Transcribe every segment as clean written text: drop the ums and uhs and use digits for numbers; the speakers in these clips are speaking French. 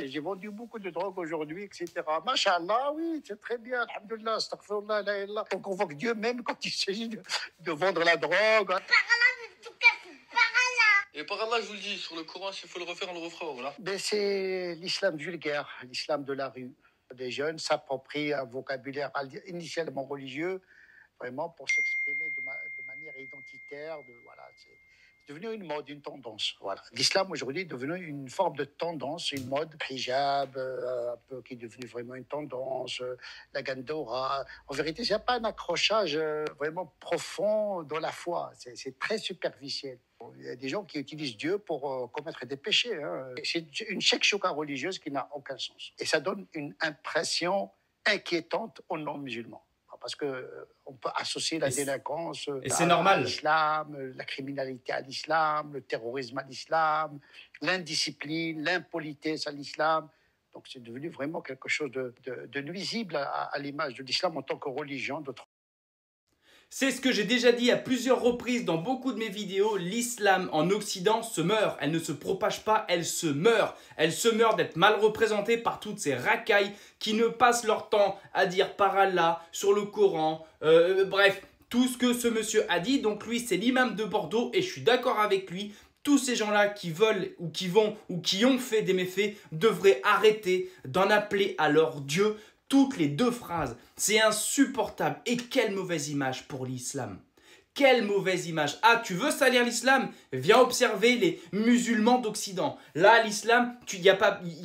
J'ai vendu beaucoup de drogue aujourd'hui, etc. Machallah, oui, c'est très bien. Alhamdulillah, astaghfirullah, la ilaha illallah. On convoque Dieu même quand il s'agit de vendre la drogue. Et par Allah, je vous le dis, sur le Coran, s'il faut le refaire, on le refera, voilà. Mais c'est l'islam vulgaire, l'islam de la rue. Les jeunes s'approprient un vocabulaire initialement religieux, vraiment pour s'exprimer de manière identitaire. Voilà, c'est devenu une mode, une tendance. Voilà. L'islam aujourd'hui est devenu une forme de tendance, une mode. Hijab, un peu, qui est devenu vraiment une tendance, la gandora. En vérité, il n'y a pas un accrochage vraiment profond dans la foi. C'est très superficiel. Il y a des gens qui utilisent Dieu pour commettre des péchés. Hein. C'est une chouka religieuse qui n'a aucun sens. Et ça donne une impression inquiétante aux non-musulmans. Parce qu'on peut associer la délinquance à l'islam, la criminalité à l'islam, le terrorisme à l'islam, l'indiscipline, l'impolitesse à l'islam. Donc c'est devenu vraiment quelque chose de nuisible à l'image de l'islam en tant que religion. C'est ce que j'ai déjà dit à plusieurs reprises dans beaucoup de mes vidéos, l'islam en Occident se meurt, elle ne se propage pas, elle se meurt. Elle se meurt d'être mal représentée par toutes ces racailles qui ne passent leur temps à dire par Allah, sur le Coran, bref, tout ce que ce monsieur a dit. Donc lui, c'est l'imam de Bordeaux et je suis d'accord avec lui. Tous ces gens-là qui veulent ou qui vont ou qui ont fait des méfaits devraient arrêter d'en appeler à leur Dieu toutes les 2 phrases. C'est insupportable. Et quelle mauvaise image pour l'islam. Quelle mauvaise image. Ah, tu veux salir l'islam? Viens observer les musulmans d'Occident. Là, l'islam, il n'y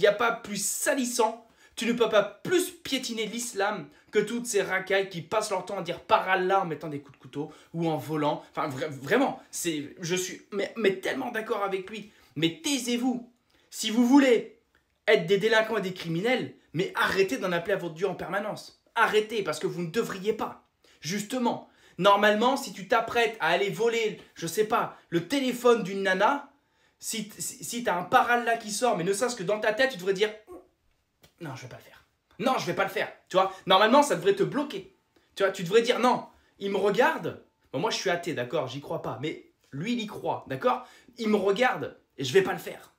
a pas plus salissant. Tu ne peux pas plus piétiner l'islam que toutes ces racailles qui passent leur temps à dire par Allah en mettant des coups de couteau ou en volant. Enfin, vraiment, je suis mais tellement d'accord avec lui. Mais taisez-vous. Si vous voulez être des délinquants et des criminels, mais arrêtez d'en appeler à votre Dieu en permanence. Arrêtez, parce que vous ne devriez pas. Justement, normalement, si tu t'apprêtes à aller voler, je sais pas, le téléphone d'une nana, si tu as un par Allah qui sort, mais ne serait-ce que dans ta tête, tu devrais dire « Non, je vais pas le faire. Non, je vais pas le faire. » Tu vois, normalement, ça devrait te bloquer. Tu vois, tu devrais dire « Non, il me regarde. » Bon, moi, je suis athée, d'accord, j'y crois pas. Mais lui, il y croit, d'accord? Il me regarde et je vais pas le faire.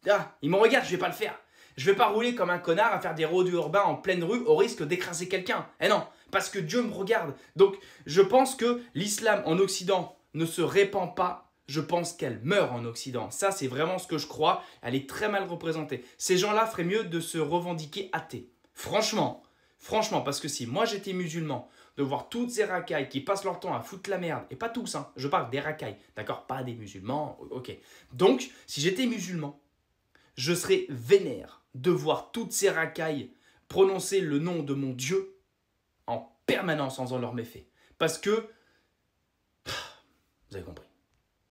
Ah, il me regarde, je vais pas le faire. Je ne vais pas rouler comme un connard à faire des rodéos urbains en pleine rue au risque d'écraser quelqu'un. Eh non, parce que Dieu me regarde. Donc, je pense que l'islam en Occident ne se répand pas. Je pense qu'elle meurt en Occident. Ça, c'est vraiment ce que je crois. Elle est très mal représentée. Ces gens-là feraient mieux de se revendiquer athées. Franchement, parce que si moi j'étais musulman, de voir toutes ces racailles qui passent leur temps à foutre la merde, et pas tous, hein, je parle des racailles, d'accord, pas des musulmans, ok. Donc, si j'étais musulman, je serais vénère de voir toutes ces racailles prononcer le nom de mon Dieu en permanence en faisant leurs méfaits. Parce que, vous avez compris.